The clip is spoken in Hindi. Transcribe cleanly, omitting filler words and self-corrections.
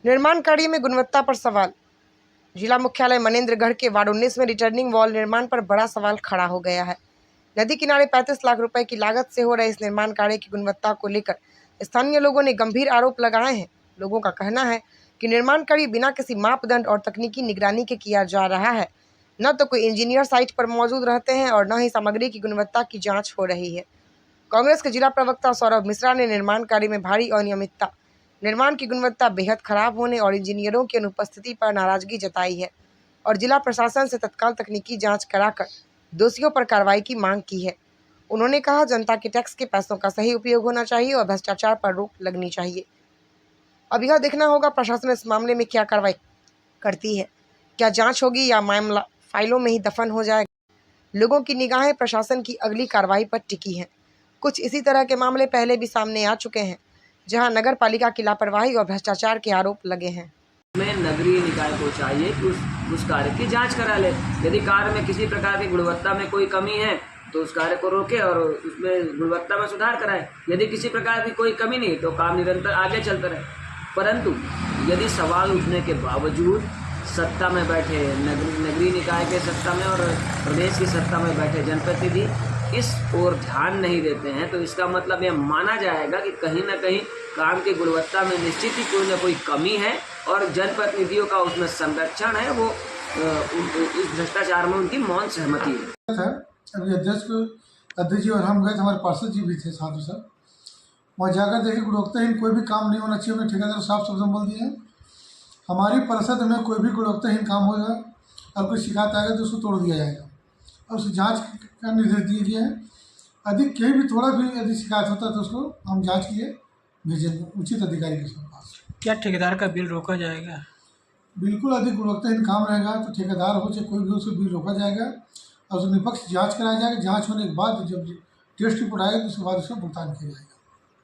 निर्माण कार्य में गुणवत्ता पर सवाल। जिला मुख्यालय मनेंद्रगढ़ के वार्ड 19 में रिटर्निंग वॉल निर्माण पर बड़ा सवाल खड़ा हो गया है। नदी किनारे 35 लाख रुपए की लागत से हो रहे इस निर्माण कार्य की गुणवत्ता को लेकर स्थानीय लोगों ने गंभीर आरोप लगाए हैं। लोगों का कहना है कि निर्माण कार्य बिना किसी मापदंड और तकनीकी निगरानी के किया जा रहा है। न तो कोई इंजीनियर साइट पर मौजूद रहते हैं और न ही सामग्री की गुणवत्ता की जाँच हो रही है। कांग्रेस के जिला प्रवक्ता सौरभ मिश्रा ने निर्माण कार्य में भारी अनियमितता, निर्माण की गुणवत्ता बेहद खराब होने और इंजीनियरों की अनुपस्थिति पर नाराजगी जताई है और जिला प्रशासन से तत्काल तकनीकी जांच कराकर दोषियों पर कार्रवाई की मांग की है। उन्होंने कहा, जनता के टैक्स के पैसों का सही उपयोग होना चाहिए और भ्रष्टाचार पर रोक लगनी चाहिए। अब यह देखना होगा प्रशासन इस मामले में क्या कार्रवाई करती है। क्या जाँच होगी या मामला फाइलों में ही दफन हो जाएगा। लोगों की निगाहें प्रशासन की अगली कार्रवाई पर टिकी हैं। कुछ इसी तरह के मामले पहले भी सामने आ चुके हैं, जहां नगर पालिका की लापरवाही और भ्रष्टाचार के आरोप लगे हैं। में नगरीय निकाय को चाहिए कि उस कार्य की जांच करा ले। यदि कार्य में किसी प्रकार की गुणवत्ता में कोई कमी है तो उस कार्य को रोके और उसमें गुणवत्ता में सुधार कराए। यदि किसी प्रकार की कोई कमी नहीं तो काम निरंतर आगे चलता रहे। परंतु यदि सवाल उठने के बावजूद सत्ता में बैठे नगरीय निकाय के सत्ता में और प्रदेश की सत्ता में बैठे जनप्रतिनिधि इस ओर ध्यान नहीं देते हैं तो इसका मतलब यह माना जाएगा कि कहीं न कहीं काम की गुणवत्ता में निश्चित ही कोई न कोई कमी है और जनप्रतिनिधियों का उसमें संरक्षण है, वो इस भ्रष्टाचार में उनकी मौन सहमति है। अभी अध्यक्ष जी और हम गए थे, हमारे पार्षद जी भी थे साधु सर। वहाँ जाकर देखे गुणवत्ताहीन कोई भी काम नहीं होना चाहिए। उन्हें ठेकेदार साफ शब्दों में बोल दिए हमारी परिषद में कोई भी गुणवत्ताहीन काम होगा और कोई शिकायत आएगा तो उसको तोड़ दिया जाएगा और उसे जांच का निर्देश दिए गए हैं। अधिक कहीं भी थोड़ा भी यदि शिकायत होता है तो उसको हम जांच के लिए भेजेंगे उचित अधिकारी के पास। क्या ठेकेदार का बिल रोका जाएगा? बिल्कुल, अधिक गुणवत्ताहीन काम रहेगा तो ठेकेदार हो चाहे कोई भी, उसको बिल रोका जाएगा और उसको निष्पक्ष जाँच कराया जाएगा। जाँच होने के बाद जब टेस्ट रिपोर्ट आएगा तो उसके बाद उसका भुगतान किया जाएगा।